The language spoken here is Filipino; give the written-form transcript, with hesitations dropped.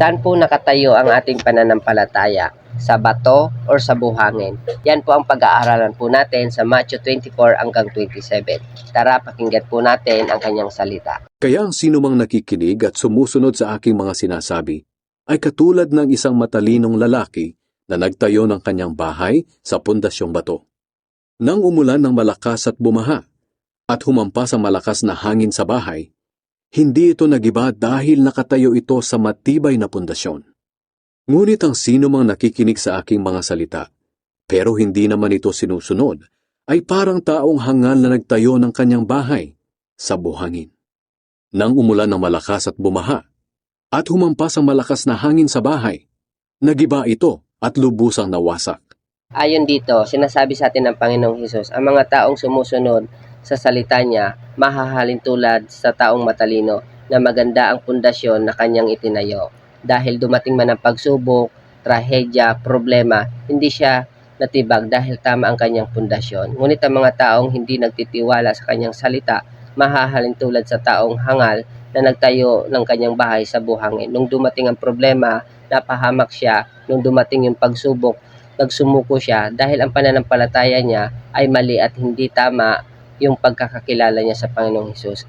Saan po nakatayo ang ating pananampalataya? Sa bato or sa buhangin? Yan po ang pag-aaralan po natin sa Matthew 24 hanggang 27. Tara, pakinggan po natin ang kanyang salita. Kaya ang sinumang nakikinig at sumusunod sa aking mga sinasabi ay katulad ng isang matalinong lalaki na nagtayo ng kanyang bahay sa pundasyong bato. Nang umulan ng malakas at bumaha, at humampas ang malakas na hangin sa bahay, hindi ito nagiba dahil nakatayo ito sa matibay na pundasyon. Ngunit ang sinumang nakikinig sa aking mga salita, pero hindi naman ito sinusunod, ay parang taong hangal na nagtayo ng kanyang bahay sa buhangin. Nang umulan ng malakas at bumaha, at humampas ang malakas na hangin sa bahay, nagiba ito at lubusang nawasak. Ayon dito, sinasabi sa atin ng Panginoong Hesus, ang mga taong sumusunod sa salita niya, mahahalin tulad sa taong matalino na maganda ang pundasyon na kanyang itinayo. Dahil dumating man ang pagsubok, trahedya, problema, hindi siya natibag dahil tama ang kanyang pundasyon. Ngunit ang mga taong hindi nagtitiwala sa kanyang salita, mahahalin tulad sa taong hangal na nagtayo ng kanyang bahay sa buhangin. Nung dumating ang problema, napahamak siya. Nung dumating yung pagsubok, nagsumuko siya dahil ang pananampalataya niya ay mali at hindi tama yung pagkakakilala niya sa Panginoong Hesus.